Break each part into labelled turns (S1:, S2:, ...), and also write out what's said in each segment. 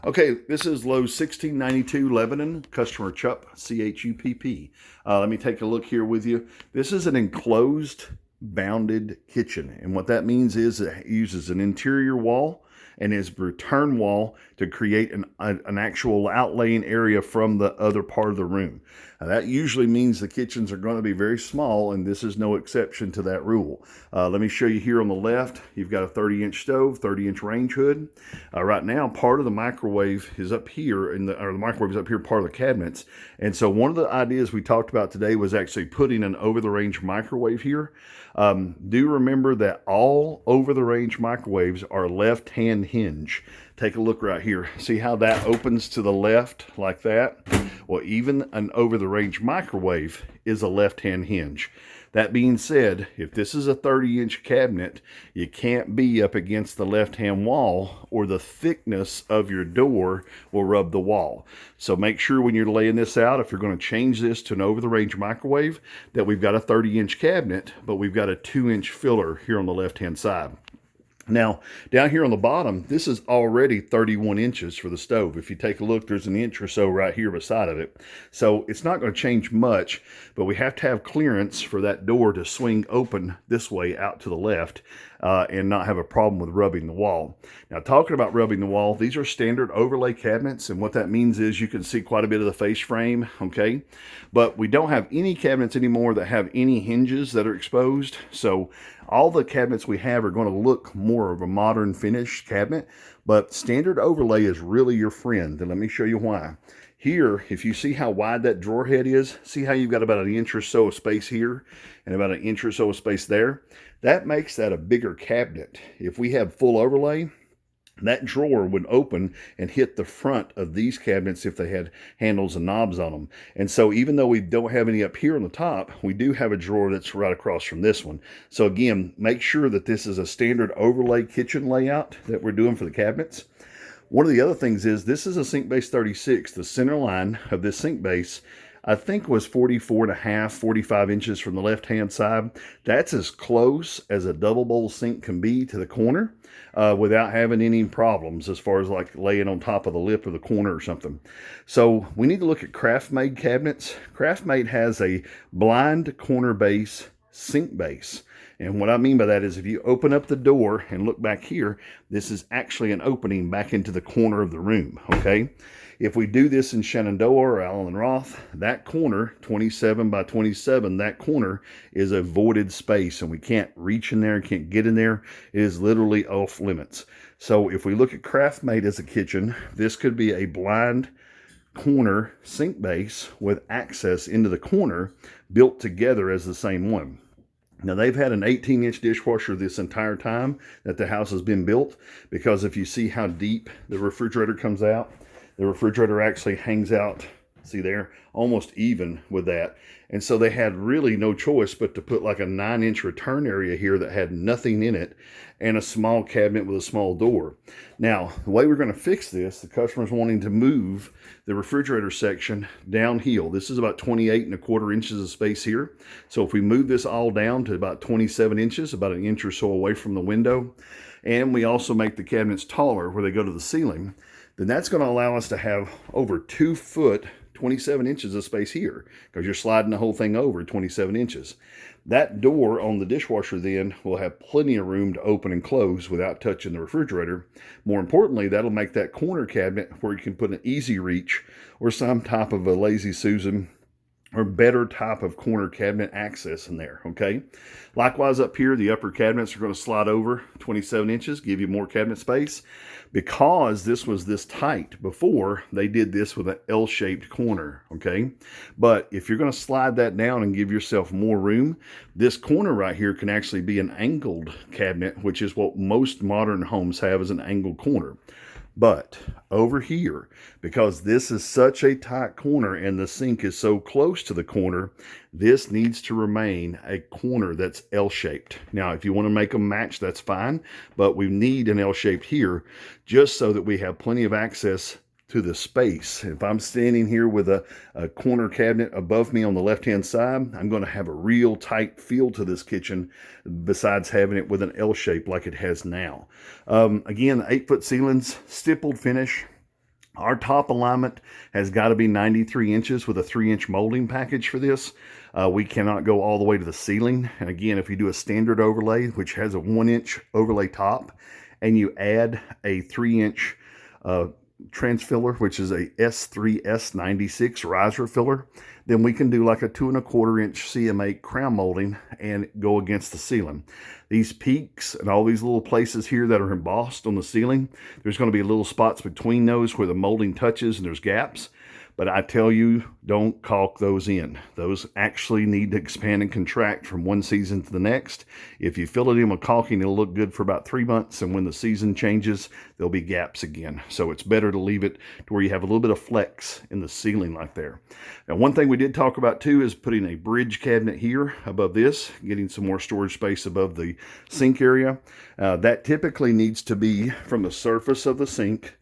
S1: Okay, this is Lowe's 1692 Lebanon, customer Chupp, Chupp. Let me take a look here with you. This is an enclosed bounded kitchen, and what that means is it uses an interior wall and is return wall to create an actual outlaying area from the other part of the room. Now, that usually means the kitchens are going to be very small, and this is no exception to that rule. Let me show you here on the left. You've got a 30-inch stove, 30-inch range hood. Right now, part of the microwave is up here, or the microwave is up here, part of the cabinets. And so one of the ideas we talked about today was actually putting an over-the-range microwave here. Do remember that all over-the-range microwaves are left-hand hinge. Take a look right here. See how that opens to the left like that? Well, even an over-the-range microwave is a left-hand hinge. That being said, if this is a 30-inch cabinet, you can't be up against the left-hand wall or the thickness of your door will rub the wall. So make sure when you're laying this out, if you're going to change this to an over-the-range microwave, that we've got a 30-inch cabinet, but we've got a 2-inch filler here on the left-hand side. Now, down here on the bottom, this is already 31 inches for the stove. If you take a look, there's an inch or so right here beside of it. So it's not going to change much, but we have to have clearance for that door to swing open this way out to the left and not have a problem with rubbing the wall. Now, talking about rubbing the wall, these are standard overlay cabinets, and what that means is you can see quite a bit of the face frame, okay? But we don't have any cabinets anymore that have any hinges that are exposed, so all the cabinets we have are going to look more of a modern finished cabinet, but standard overlay is really your friend, and let me show you why. Here, if you see how wide that drawer head is, see how you've got about an inch or so of space here and about an inch or so of space there? That makes that a bigger cabinet. If we have full overlay, that drawer would open and hit the front of these cabinets if they had handles and knobs on them. And so even though we don't have any up here on the top, we do have a drawer that's right across from this one. So again, make sure that this is a standard overlay kitchen layout that we're doing for the cabinets. One of the other things is this is a sink base 36. The center line of this sink base, I think, was 44.5, 45 inches from the left-hand side. That's as close as a double bowl sink can be to the corner without having any problems as far as like laying on top of the lip of the corner or something. So we need to look at Craft-Made cabinets. Craft-Made has a blind corner base sink base. And what I mean by that is if you open up the door and look back here, this is actually an opening back into the corner of the room, okay? If we do this in Shenandoah or Allen Roth, that corner, 27 by 27, that corner is a voided space, and we can't reach in there, can't get in there. It is literally off limits. So if we look at Craft-Made as a kitchen, this could be a blind corner sink base with access into the corner built together as the same one. Now, they've had an 18-inch dishwasher this entire time that the house has been built, because if you see how deep the refrigerator comes out, the refrigerator actually hangs out, see there, almost even with that. And so they had really no choice but to put like a 9-inch return area here that had nothing in it and a small cabinet with a small door. Now, the way we're going to fix this, the customer's wanting to move the refrigerator section downhill. This is about 28.25 inches of space here. So if we move this all down to about 27 inches, about an inch or so away from the window, and we also make the cabinets taller where they go to the ceiling, then that's going to allow us to have over 2 foot, 27 inches of space here, because you're sliding the whole thing over 27 inches. That door on the dishwasher then will have plenty of room to open and close without touching the refrigerator. More importantly, that'll make that corner cabinet where you can put an easy reach or some type of a Lazy Susan or better type of corner cabinet access in there, okay? Likewise up here, the upper cabinets are going to slide over 27 inches, give you more cabinet space. Because this was this tight before, they did this with an L-shaped corner, okay? But if you're going to slide that down and give yourself more room, this corner right here can actually be an angled cabinet, which is what most modern homes have, as an angled corner. But over here, because this is such a tight corner and the sink is so close to the corner, this needs to remain a corner that's L-shaped. Now, if you want to make them match, that's fine, but we need an L-shaped here just so that we have plenty of access to the space. If I'm standing here with a corner cabinet above me on the left-hand side, I'm going to have a real tight feel to this kitchen besides having it with an L shape like it has now. Again, 8-foot ceilings, stippled finish. Our top alignment has got to be 93 inches with a 3-inch molding package for this. We cannot go all the way to the ceiling. And again, if you do a standard overlay, which has a 1-inch overlay top, and you add a 3-inch transfiller, which is a S3S96 riser filler, then we can do like a 2¼ inch CM8 crown molding and go against the ceiling. These peaks and all these little places here that are embossed on the ceiling, there's going to be little spots between those where the molding touches and there's gaps. But I tell you, don't caulk those in. Those actually need to expand and contract from one season to the next. If you fill it in with caulking, it'll look good for about 3 months. And when the season changes, there'll be gaps again. So it's better to leave it to where you have a little bit of flex in the ceiling like there. Now, one thing we did talk about too is putting a bridge cabinet here above this, getting some more storage space above the sink area. That typically needs to be from the surface of the sink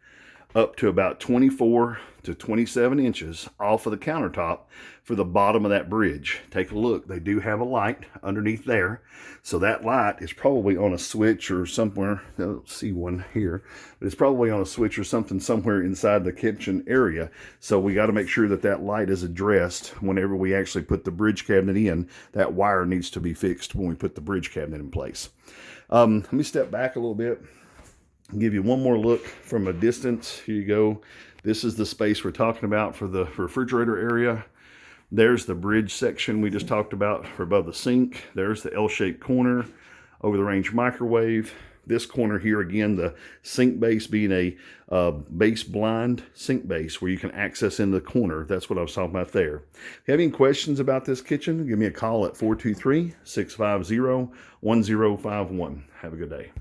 S1: up to about 24 to 27 inches off of the countertop for the bottom of that bridge. Take a look. They do have a light underneath there. So that light is probably on a switch or somewhere. I don't see one here, but it's probably on a switch or something somewhere inside the kitchen area. So we got to make sure that that light is addressed whenever we actually put the bridge cabinet in. That wire needs to be fixed when we put the bridge cabinet in place. Let me step back a little bit. I'll give you one more look from a distance. Here you go. This is the space we're talking about for the refrigerator area. There's the bridge section we just talked about for above the sink. There's the L-shaped corner over the range microwave. This corner here, again, the sink base being a base blind sink base where you can access in the corner. That's what I was talking about there. If you have any questions about this kitchen, give me a call at 423-650-1051. Have a good day.